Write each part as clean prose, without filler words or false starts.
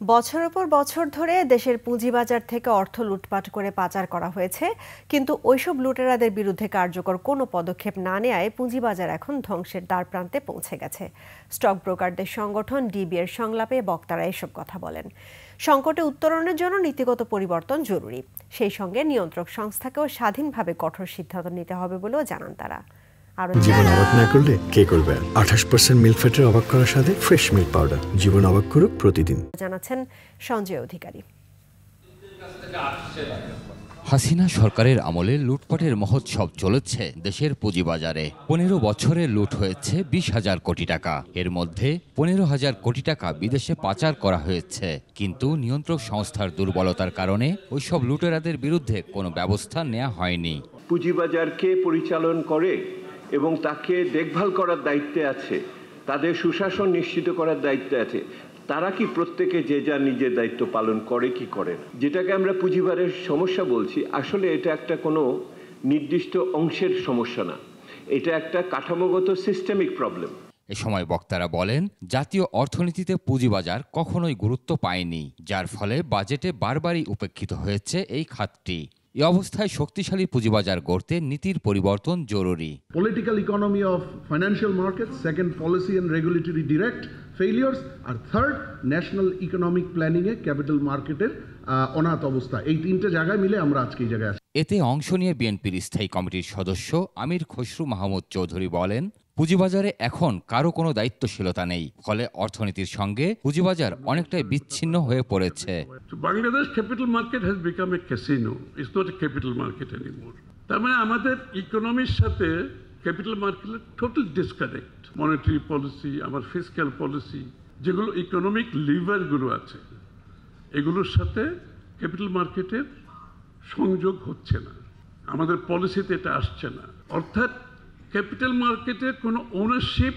বছরের পর বছর ধরে দেশের পুঁজিবাজার থেকে অর্থ লুটপাট করে পাচার করা হয়েছে, কিন্তু ওইসব লুটেরাদের বিরুদ্ধে কার্যকর কোনো পদক্ষেপ না নেওয়ায় পুঁজিবাজার এখন ধ্বংসের দ্বারপ্রান্তে পৌঁছে গেছে। স্টক ব্রোকারদের সংগঠন ডিবি এর সংলাপে বক্তারা এসব কথা বলেন। সংকটে উত্তরণের জন্য নীতিগত পরিবর্তন জরুরি, সেই সঙ্গে নিয়ন্ত্রক সংস্থাকেও স্বাধীনভাবে কঠোর সিদ্ধান্ত নিতে হবে বলেও জানান তারা। জীবন অবাক না করলে কে করবে? 28% মিল্ক ফ্যাটের অবাক করার সাথে ফ্রেশ মিল্ক পাউডার। জীবন অবাক করুক প্রতিদিন। জানাচ্ছেন সঞ্জয় অধিকারী। হাসিনা সরকারের আমলে লুটপাটের মহোৎসব চলেছে দেশের পুঁজিবাজারে। 15 বছরে লুট হয়েছে 20,000 কোটি টাকা। এর মধ্যে 15,000 কোটি টাকা বিদেশে পাচার করা হয়েছে, কিন্তু নিয়ন্ত্রক সংস্থার দুর্বলতার কারণে ওইসব লুটেরাদের বিরুদ্ধে কোনো ব্যবস্থা নেওয়া হয়নি। পুঁজিবাজারকে পরিচালন করে এবং তাকে দেখভাল করার দায়িত্বে আছে, তাদের সুশাসন নিশ্চিত করার দায়িত্বে আছে। তারা কি প্রত্যেকে যে যার নিজের দায়িত্ব পালন করে কি করে না? যেটাকে আমরা পুঁজিবাজারের সমস্যা বলছি, আসলে এটা একটা কোনো নির্দিষ্ট অংশের সমস্যা না, এটা একটা কাঠামোগত সিস্টেমিক প্রবলেম। এ সময় বক্তারা বলেন, জাতীয় অর্থনীতিতে পুঁজিবাজার কখনোই গুরুত্ব পায়নি, যার ফলে বাজেটে বারবারই উপেক্ষিত হয়েছে এই খাতটি। এই অবস্থায় শক্তিশালী পুঁজিবাজার গড়তে নীতির পরিবর্তন জরুরি। Political economy of financial market, second policy and regulatory direct failures, আর থার্ড ন্যাশনাল ইকোনমিক প্ল্যানিং এ ক্যাপিটাল মার্কেটের অনাথ অবস্থা। এই তিনটে জায়গায় মিলে আমরা আজকে এই জায়গায় আছি। এতে অংশ নিয়ে বিএনপির স্থায়ী কমিটির সদস্য আমির খসরু মাহমুদ চৌধুরী বলেন, পুঁজিবাজারে এখন কারো কোনো দায়িত্বশীলতা নেই, ফলে অর্থনীতির সঙ্গে পুঁজিবাজার অনেকটাই বিচ্ছিন্ন হয়ে পড়েছে। Bangladesh capital market has become a casino, it's not a capital market anymore. তার মানে আমাদের ইকোনমির সাথে ক্যাপিটাল মার্কেটের টোটাল ডিসকানেক্ট। মনিটারি পলিসি, আমার ফিসক্যাল পলিসি, যেগুলো ইকোনমিক লিভারগুলো আছে, এগুলোর সাথে ক্যাপিটাল মার্কেটের সংযোগ হচ্ছে না, আমাদের পলিসিতে এটা আসছে না। অর্থাৎ ক্যাপিটাল মার্কেটের কোনো ওনারশিপ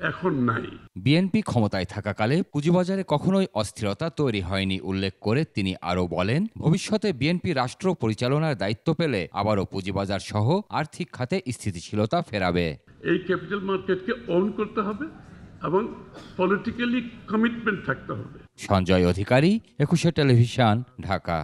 এখন নাই। বিএনপি ক্ষমতায় থাকাকালে পুঁজিবাজারে কখনোই অস্থিরতা তৈরি হয়নি উল্লেখ করে তিনি আরও বলেন, ভবিষ্যতে বিএনপি রাষ্ট্র পরিচালনার দায়িত্ব পেলে আবারও পুঁজিবাজার সহ আর্থিক খাতে স্থিতিশীলতা ফেরাবে। এই ক্যাপিটাল মার্কেটকে অন করতে হবে এবং পলিটিক্যালি কমিটমেন্ট থাকতে হবে। সঞ্জয় অধিকারী, 21 টেলিভিশন, ঢাকা।